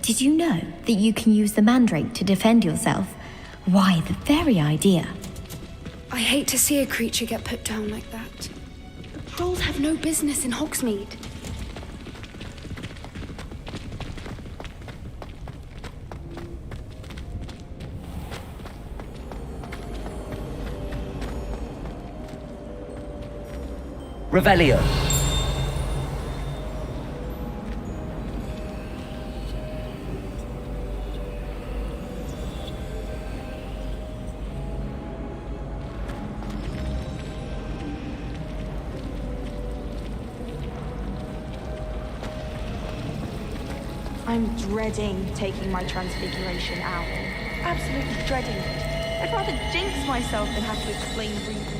Did you know that you can use the mandrake to defend yourself? Why, the very idea. I hate to see a creature get put down like that. The trolls have no business in Hogsmeade. Revelio. I'm dreading taking my transfiguration out. Absolutely dreading it. I'd rather jinx myself than have to explain reasons.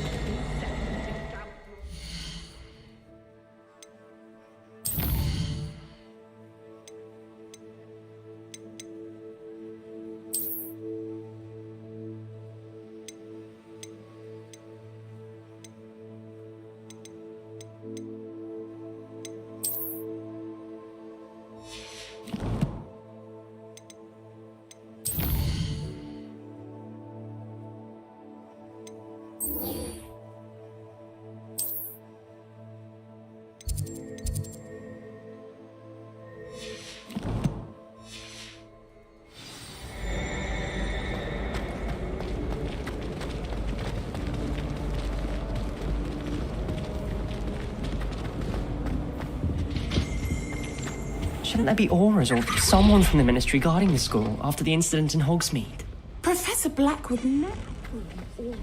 Shouldn't there be auras or someone from the Ministry guarding the school after the incident in Hogsmeade? Professor Black would never prove all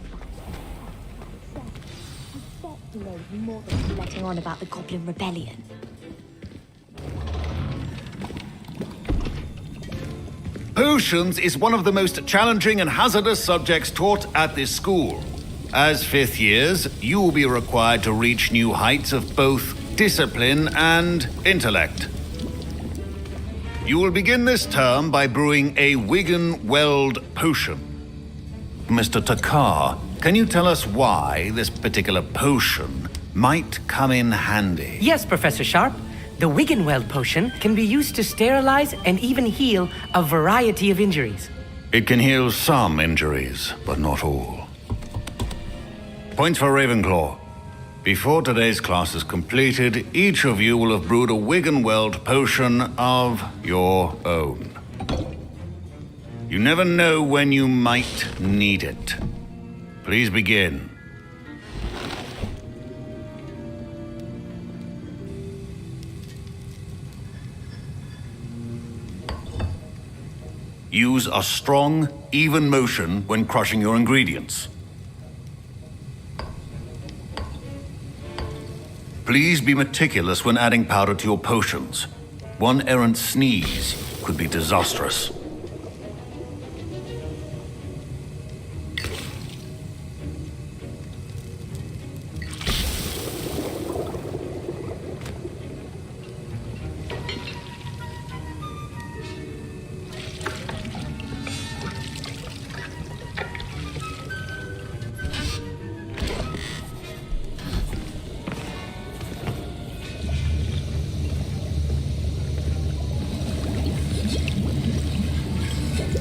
He knows more than he's letting on about the Goblin Rebellion. Potions is one of the most challenging and hazardous subjects taught at this school. As fifth years, you will be required to reach new heights of both discipline and intellect. You will begin this term by brewing a Wiggen-Weld potion. Mr. Takar, can you tell us why this particular potion might come in handy? Yes, Professor Sharp. The Wiggen-Weld potion can be used to sterilize and even heal a variety of injuries. It can heal some injuries, but not all. Points for Ravenclaw. Before today's class is completed, each of you will have brewed a Wiggen-Weld potion of your own. You never know when you might need it. Please begin. Use a strong, even motion when crushing your ingredients. Please be meticulous when adding powder to your potions. One errant sneeze could be disastrous.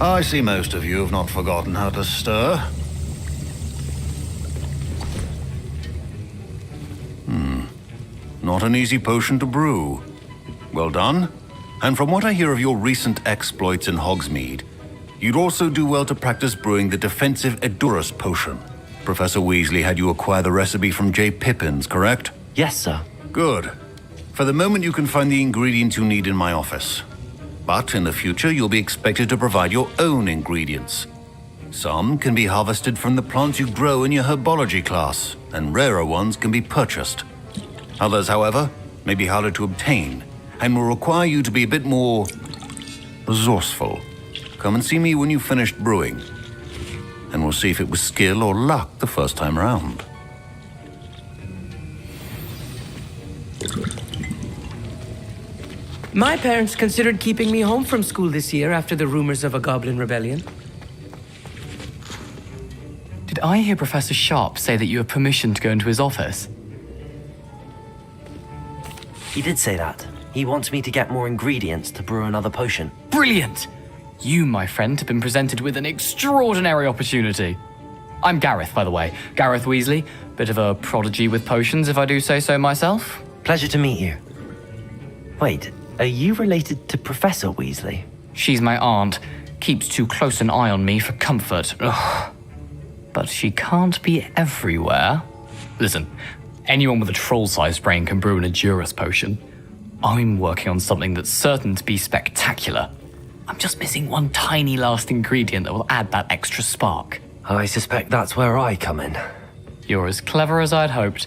I see most of you have not forgotten how to stir. Not an easy potion to brew. Well done. And from what I hear of your recent exploits in Hogsmeade, you'd also do well to practice brewing the defensive Edurus potion. Professor Weasley had you acquire the recipe from J. Pippins, correct? Yes, sir. Good. For the moment, you can find the ingredients you need in my office. But in the future, you'll be expected to provide your own ingredients. Some can be harvested from the plants you grow in your herbology class, and rarer ones can be purchased. Others, however, may be harder to obtain, and will require you to be a bit more resourceful. Come and see me when you've finished brewing, and we'll see if it was skill or luck the first time round. My parents considered keeping me home from school this year after the rumors of a Goblin Rebellion. Did I hear Professor Sharp say that you have permission to go into his office? He did say that. He wants me to get more ingredients to brew another potion. Brilliant! You, my friend, have been presented with an extraordinary opportunity. I'm Gareth, by the way. Gareth Weasley. Bit of a prodigy with potions, if I do say so myself. Pleasure to meet you. Wait, are you related to Professor Weasley? She's my aunt. Keeps too close an eye on me for comfort. Ugh. But she can't be everywhere. Listen, anyone with a troll-sized brain can brew an Edurus potion. I'm working on something that's certain to be spectacular. I'm just missing one tiny last ingredient that will add that extra spark. I suspect that's where I come in. You're as clever as I'd hoped.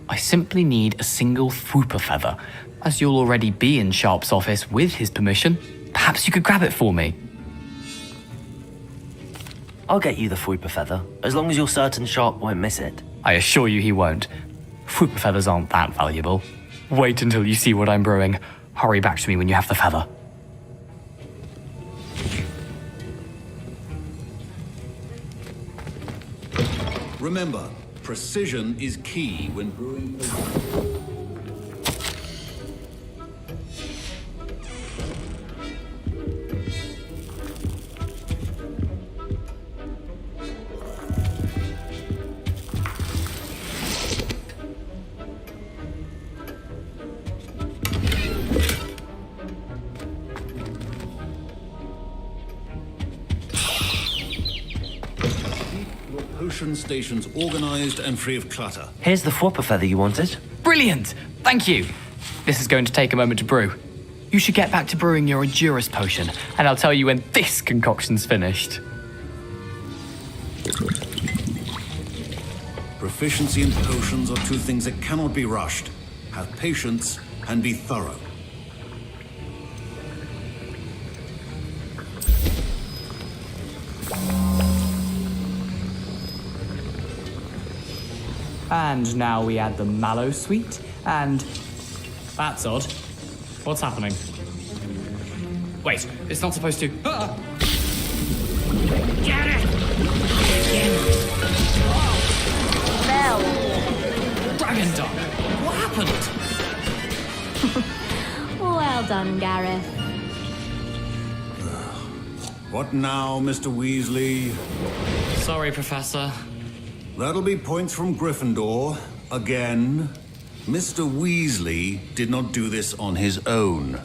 I simply need a single 𝓤𝓭 feather. As you'll already be in Sharp's office with his permission, perhaps you could grab it for me. I'll get you the 𝓤𝓭 feather, as long as you're certain Sharp won't miss it. I assure you he won't. 𝓤𝓭 feathers aren't that valuable. Wait until you see what I'm brewing. Hurry back to me when you have the feather. Remember, precision is key when brewing potions. Potion stations organized and free of clutter. Here's the 𝓤𝓭 feather you wanted. Brilliant! Thank you! This is going to take a moment to brew. You should get back to brewing your Edurus potion, and I'll tell you when this concoction's finished. Proficiency in potions are two things that cannot be rushed. Have patience and be thorough. And now we add the mallow sweet, and... That's odd. What's happening? Wait, it's not supposed to... Ah! Get it! Bell. Dragon Duck! What happened? Well done, Gareth. What now, Mr. Weasley? Sorry, Professor. That'll be points from Gryffindor. Again. Mr. Weasley did not do this on his own.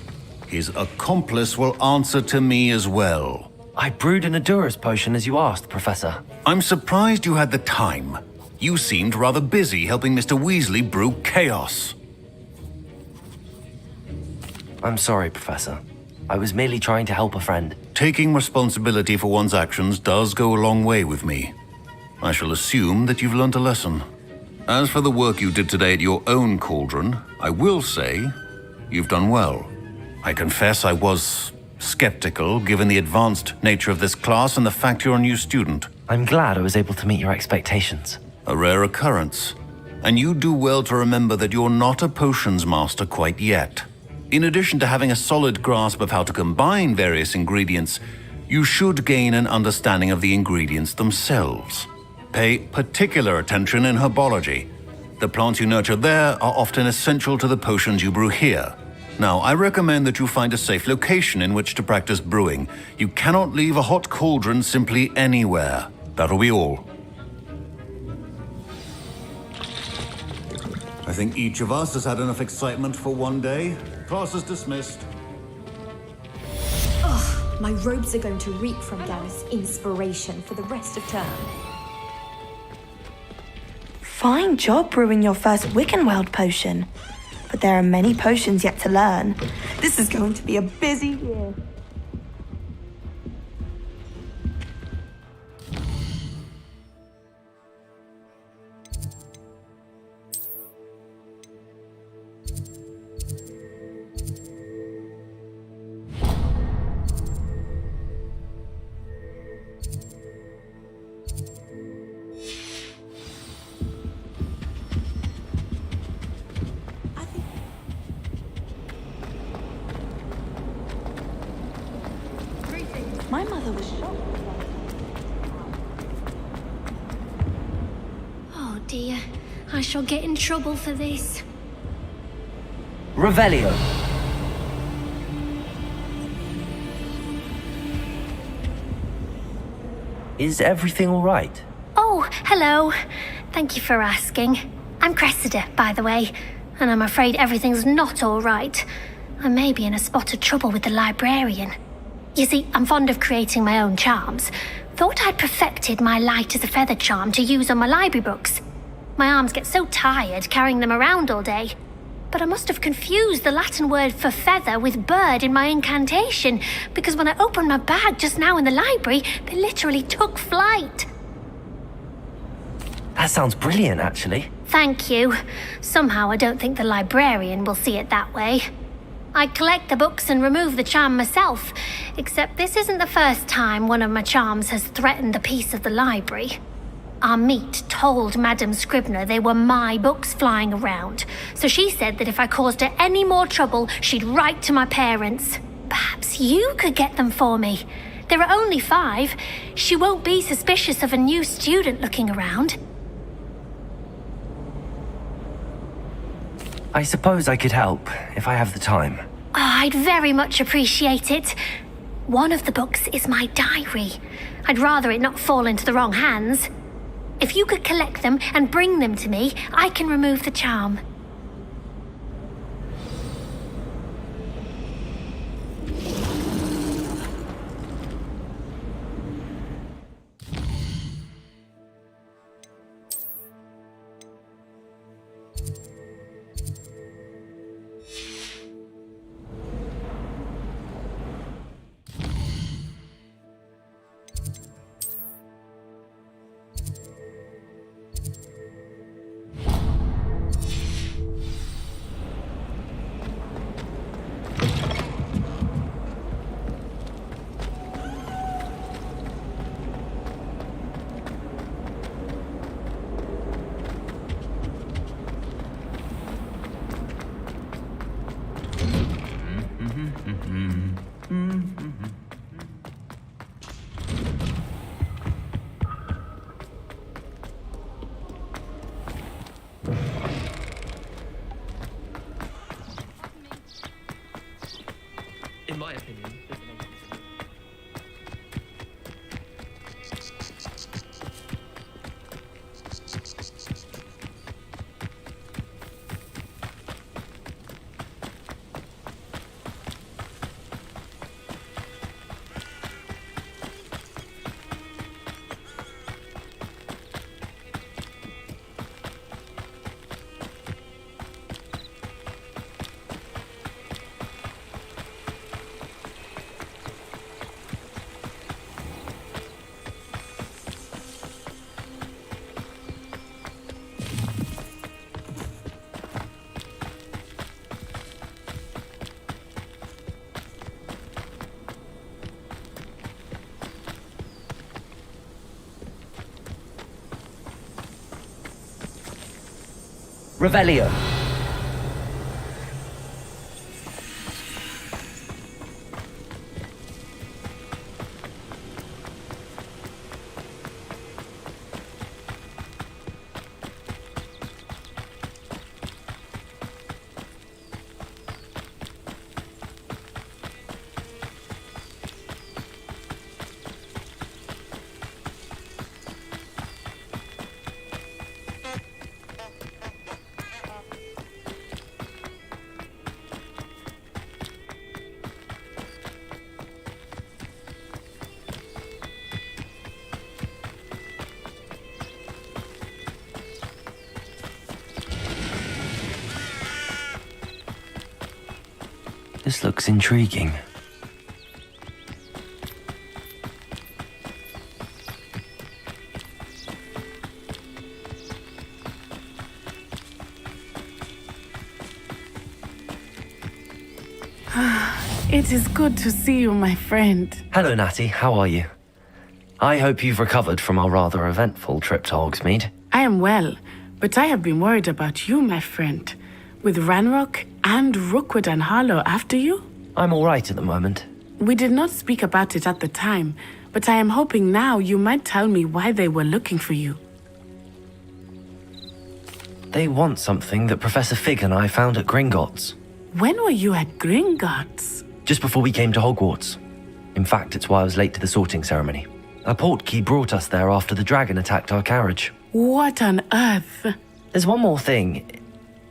His accomplice will answer to me as well. I brewed an Edurus potion as you asked, Professor. I'm surprised you had the time. You seemed rather busy helping Mr. Weasley brew chaos. I'm sorry, Professor. I was merely trying to help a friend. Taking responsibility for one's actions does go a long way with me. I shall assume that you've learnt a lesson. As for the work you did today at your own cauldron, I will say you've done well. I confess I was skeptical, given the advanced nature of this class and the fact you're a new student. I'm glad I was able to meet your expectations. A rare occurrence. And you do well to remember that you're not a potions master quite yet. In addition to having a solid grasp of how to combine various ingredients, you should gain an understanding of the ingredients themselves. Pay particular attention in herbology. The plants you nurture there are often essential to the potions you brew here. Now, I recommend that you find a safe location in which to practice brewing. You cannot leave a hot cauldron simply anywhere. That'll be all. I think each of us has had enough excitement for one day. Class is dismissed. Ugh, my robes are going to reek from Gareth's inspiration for the rest of term. Fine job brewing your first 𝓤𝓮 potion. But there are many potions yet to learn. This is going to be a busy year. My mother was shocked. Oh dear, I shall get in trouble for this. Revelio. Is everything all right? Oh, hello. Thank you for asking. I'm Cressida, by the way, and I'm afraid everything's not all right. I may be in a spot of trouble with the librarian. You see, I'm fond of creating my own charms. Thought I'd perfected my light as a feather charm to use on my library books. My arms get so tired carrying them around all day. But I must have confused the Latin word for feather with bird in my incantation, because when I opened my bag just now in the library, they literally took flight. That sounds brilliant, actually. Thank you. Somehow I don't think the librarian will see it that way. I collect the books and remove the charm myself, except this isn't the first time one of my charms has threatened the peace of the library. Our meet told Madame Scribner they were my books flying around, so she said that if I caused her any more trouble, she'd write to my parents. Perhaps you could get them for me. There are only 5. She won't be suspicious of a new student looking around. I suppose I could help, if I have the time. Oh, I'd very much appreciate it. One of the books is my diary. I'd rather it not fall into the wrong hands. If you could collect them and bring them to me, I can remove the charm. In my opinion, Revelio. This looks intriguing. It is good to see you, my friend. Hello, Natty. How are you? I hope you've recovered from our rather eventful trip to Hogsmeade. I am well, but I have been worried about you, my friend. With Ranrock and Rookwood and Harlow after you? I'm all right at the moment. We did not speak about it at the time, but I am hoping now you might tell me why they were looking for you. They want something that Professor Fig and I found at Gringotts. When were you at Gringotts? Just before we came to Hogwarts. In fact, it's why I was late to the sorting ceremony. A portkey brought us there after the dragon attacked our carriage. What on earth? There's one more thing.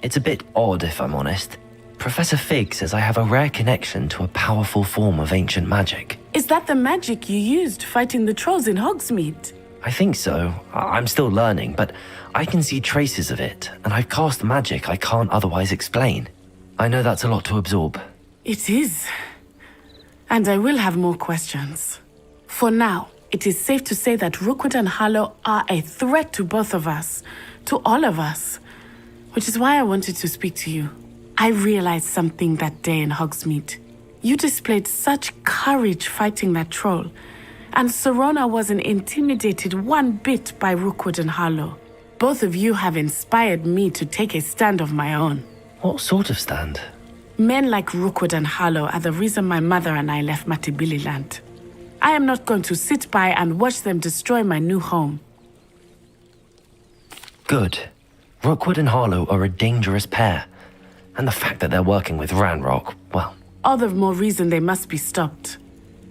It's a bit odd, if I'm honest. Professor Fig says I have a rare connection to a powerful form of ancient magic. Is that the magic you used fighting the trolls in Hogsmeade? I think so. I'm still learning, but I can see traces of it, and I've cast magic I can't otherwise explain. I know that's a lot to absorb. It is. And I will have more questions. For now, it is safe to say that 𝓭 and 𝓪𝓭 are a threat to both of us, to all of us. Which is why I wanted to speak to you. I realized something that day in Hogsmeade. You displayed such courage fighting that troll, and Sirona wasn't intimidated one bit by 𝓭 and 𝓪𝓭. Both of you have inspired me to take a stand of my own. What sort of stand? Men like 𝓭 and 𝓪𝓭 are the reason my mother and I left Matibili land. I am not going to sit by and watch them destroy my new home. Good. 𝓭 and 𝓪𝓭 are a dangerous pair. And the fact that they're working with Ranrock, well... All the more reason they must be stopped.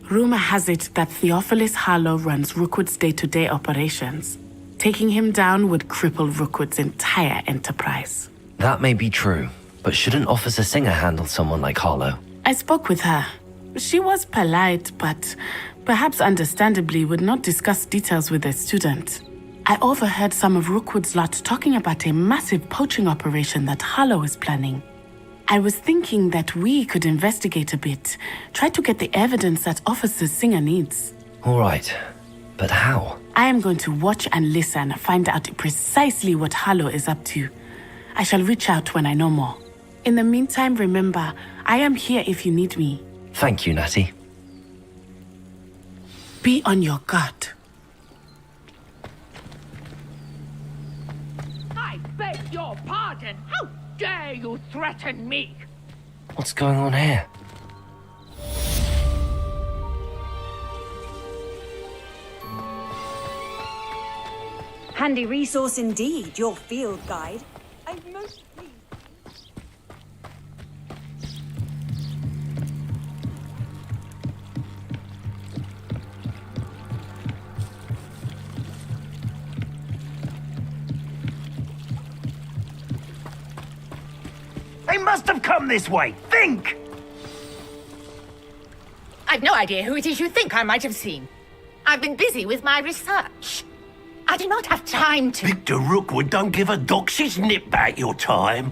Rumor has it that Theophilus 𝓪𝓭 runs 𝓭's day-to-day operations. Taking him down would cripple 𝓭's entire enterprise. That may be true, but shouldn't Officer Singer handle someone like 𝓪𝓭? I spoke with her. She was polite, but perhaps understandably would not discuss details with a student. I overheard some of 𝓭's lot talking about a massive poaching operation that 𝓪𝓭 is planning. I was thinking that we could investigate a bit, try to get the evidence that Officer Singer needs. All right, but how? I am going to watch and listen, find out precisely what 𝓪𝓭 is up to. I shall reach out when I know more. In the meantime, remember, I am here if you need me. Thank you, Natty. Be on your guard. I beg your pardon. How dare you threaten me? What's going on here? Handy resource indeed, your field guide. I'm most pleased. They must have come this way. Think! I've no idea who it is you think I might have seen. I've been busy with my research. I do not have time to... Victor Rookwood don't give a doxy's nip back your time.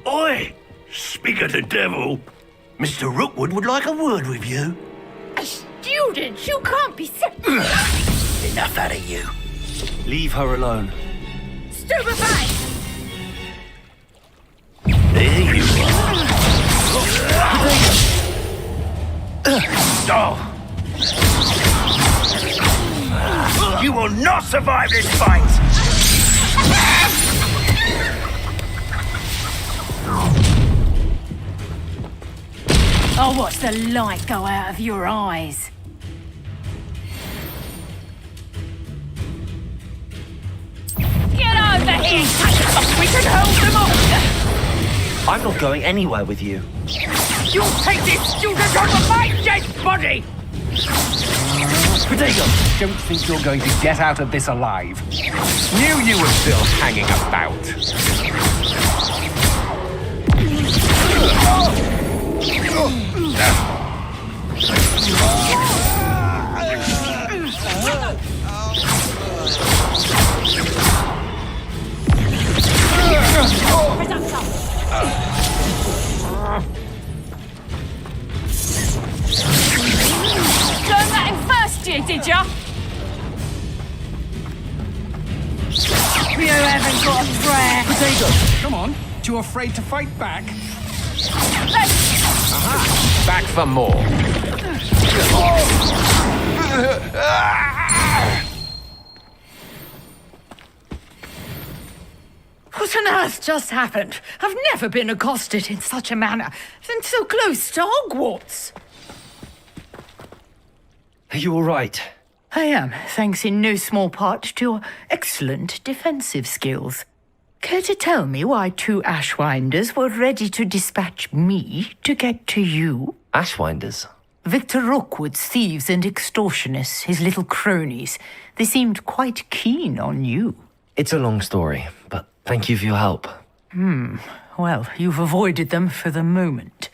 Oi! Speak of the devil. Mr. Rookwood would like a word with you. A student? You can't be so... Enough out of you. Leave her alone. Stupefied! There you are. Oh. You will not survive this fight! I'll watch the light go out of your eyes. Get over here! We can hold them off! I'm not going anywhere with you. You'll take this student over my dead body! Potato! Don't think you're going to get out of this alive. Knew you were still hanging about. Learn that in first year, did ya? You haven't got a prayer. Potato, come on. Too afraid to fight back? Aha! Back for more. What on earth just happened? I've never been accosted in such a manner, and so close to Hogwarts. Are you all right? I am, thanks in no small part to your excellent defensive skills. Care to tell me why two Ashwinders were ready to dispatch me to get to you? Ashwinders? Victor Rookwood's thieves and extortionists, his little cronies. They seemed quite keen on you. It's a long story, but thank you for your help. Well, you've avoided them for the moment.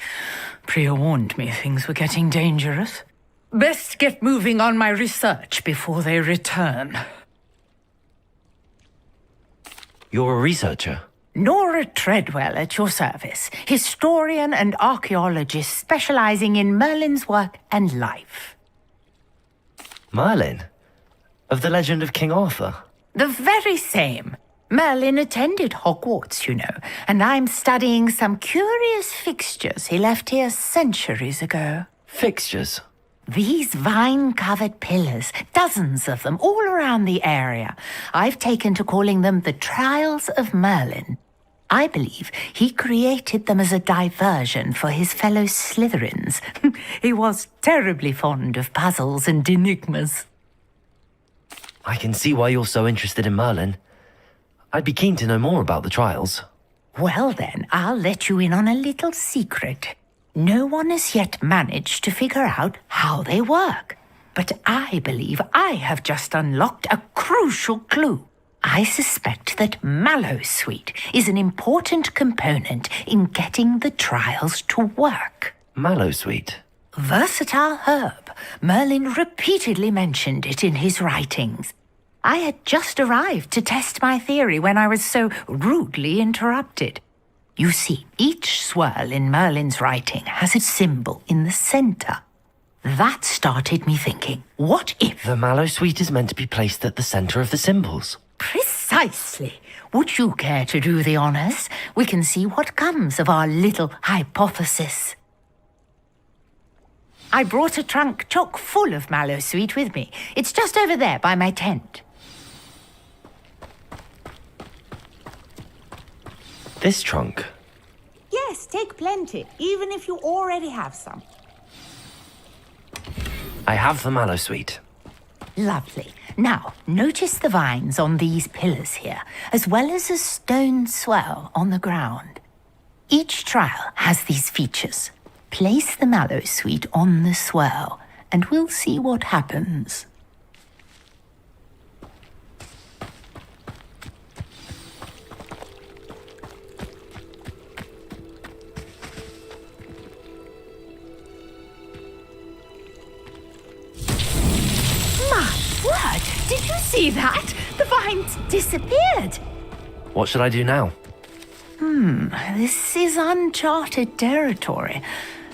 Priya warned me things were getting dangerous. Best get moving on my research before they return. You're a researcher? Nora Treadwell at your service, historian and archaeologist specializing in Merlin's work and life. Merlin? Of the legend of King Arthur? The very same. Merlin attended Hogwarts, you know, and I'm studying some curious fixtures he left here centuries ago. Fixtures? These vine-covered pillars, dozens of them, all around the area. I've taken to calling them the Trials of Merlin. I believe he created them as a diversion for his fellow Slytherins. He was terribly fond of puzzles and enigmas. I can see why you're so interested in Merlin. I'd be keen to know more about the trials. Well then, I'll let you in on a little secret. No one has yet managed to figure out how they work. But I believe I have just unlocked a crucial clue. I suspect that Mallowsweet is an important component in getting the trials to work. Mallowsweet? Versatile herb. Merlin repeatedly mentioned it in his writings. I had just arrived to test my theory when I was so rudely interrupted. You see, each swirl in Merlin's writing has a symbol in the center. That started me thinking, what if... The Mallowsweet is meant to be placed at the center of the symbols. Precisely. Would you care to do the honors? We can see what comes of our little hypothesis. I brought a trunk chock full of Mallowsweet with me. It's just over there by my tent. This trunk? Yes, take plenty, even if you already have some. I have the Mallowsweet. Lovely. Now, notice the vines on these pillars here, as well as a stone swell on the ground. Each trial has these features. Place the Mallowsweet on the swell, and we'll see what happens. Word! Did you see that? The vines disappeared. What should I do now? This is uncharted territory.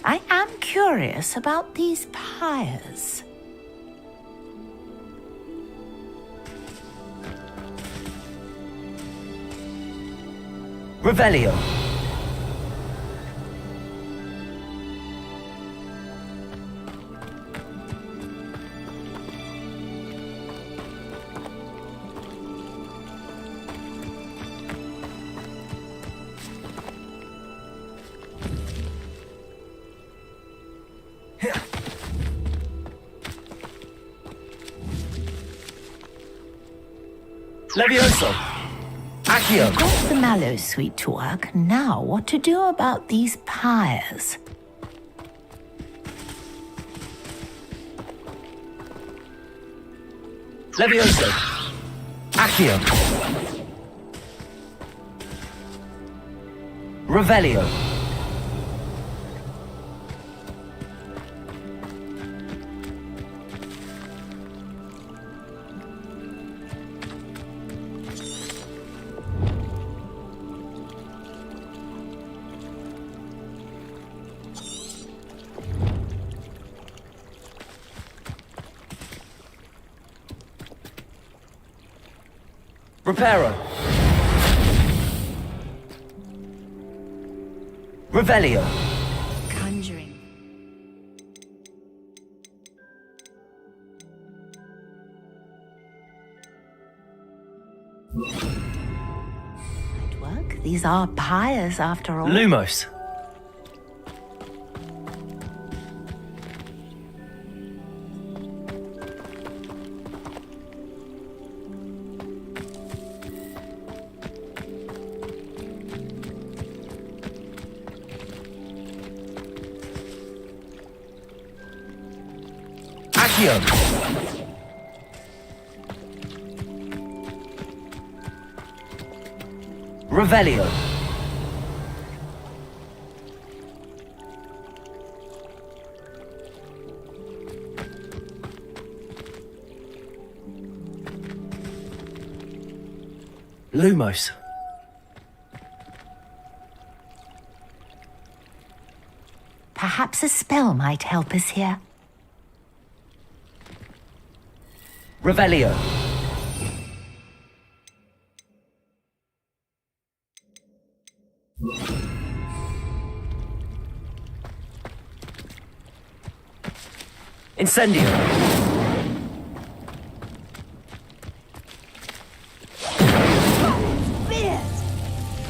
I am curious about these pyres. Revelio. Levioso! Accio! Got the Mallowsweet to work. Now, what to do about these pyres? Levioso! Accio! Revelio! Reparo. Revelio. Conjuring. Might work. These are pyres after all. Lumos. Accio! Revelio! Lumos. Perhaps a spell might help us here. Revelio. Incendio.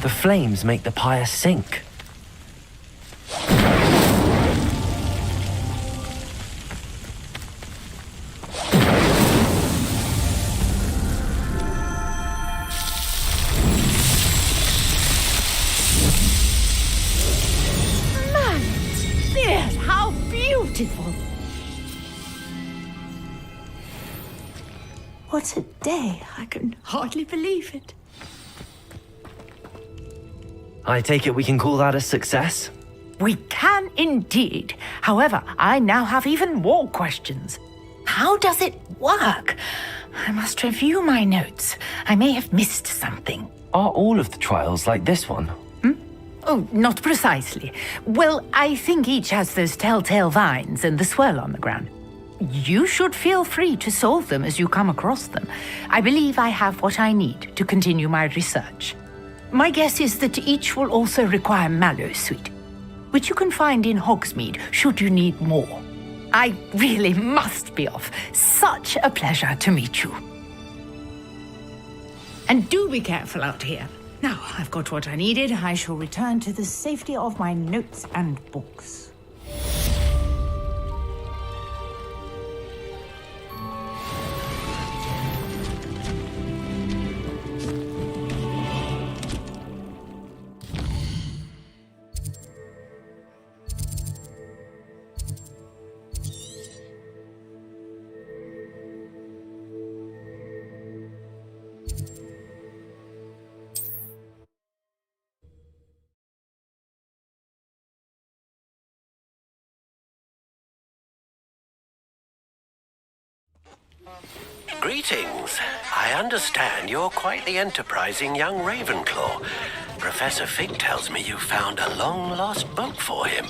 The flames make the pyre sink. Man, Spears, how beautiful! What a day. I can hardly believe it. I take it we can call that a success? We can indeed. However, I now have even more questions. How does it work? I must review my notes. I may have missed something. Are all of the trials like this one? Oh, not precisely. Well, I think each has those telltale vines and the swirl on the ground. You should feel free to solve them as you come across them. I believe I have what I need to continue my research. My guess is that each will also require mallow sweet, which you can find in Hogsmeade should you need more. I really must be off. Such a pleasure to meet you. And do be careful out here. Now, I've got what I needed. I shall return to the safety of my notes and books. Greetings. I understand you're quite the enterprising young Ravenclaw. Professor Fig tells me you found a long-lost book for him.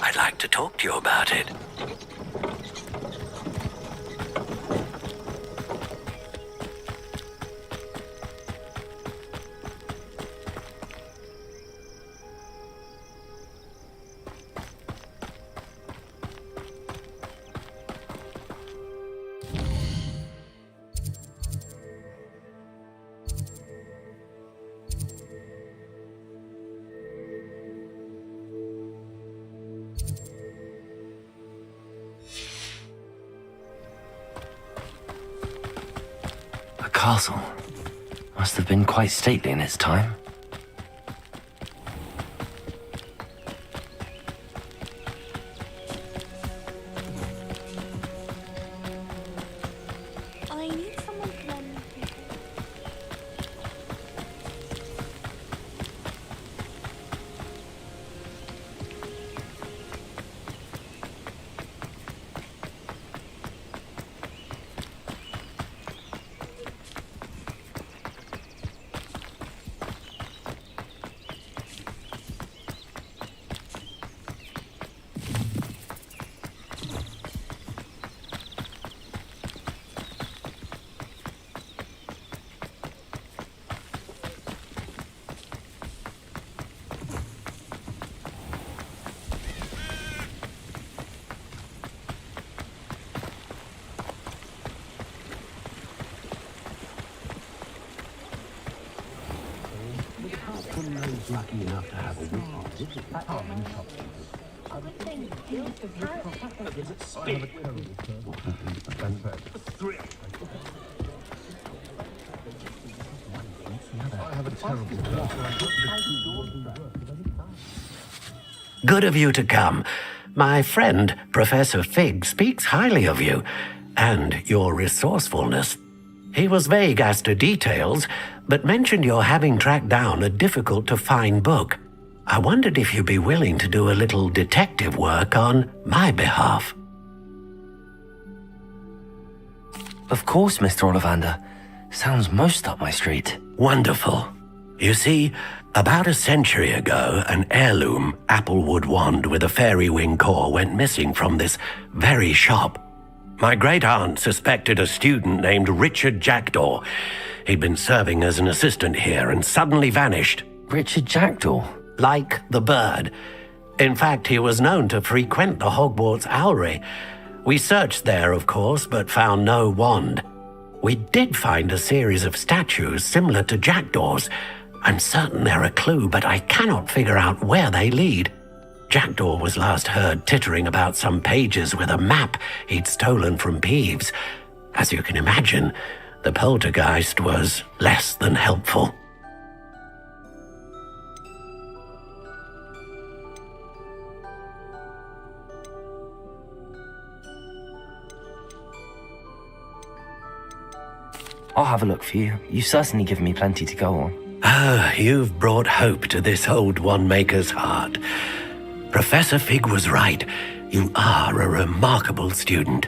I'd like to talk to you about it. Castle. Must have been quite stately in its time. I need someone to lend me. Lucky enough to have a Good of you to come, My friend, Professor Fig, speaks highly of you and your resourcefulness. He was vague as to details, but mentioned your having tracked down a difficult-to-find book. I wondered if you'd be willing to do a little detective work on my behalf. Of course, Mr. Ollivander. Sounds most up my street. Wonderful. You see, about a century ago, an heirloom applewood wand with a fairy wing core went missing from this very shop. My great-aunt suspected a student named Richard Jackdaw. He'd been serving as an assistant here and suddenly vanished. Richard Jackdaw? Like the bird. In fact, he was known to frequent the Hogwarts Owlery. We searched there, of course, but found no wand. We did find a series of statues similar to Jackdaw's. I'm certain they're a clue, but I cannot figure out where they lead. Jackdaw was last heard tittering about some pages with a map he'd stolen from Peeves. As you can imagine, the poltergeist was less than helpful. I'll have a look for you. You've certainly given me plenty to go on. Ah, you've brought hope to this old one-maker's heart. Professor Fig was right. You are a remarkable student.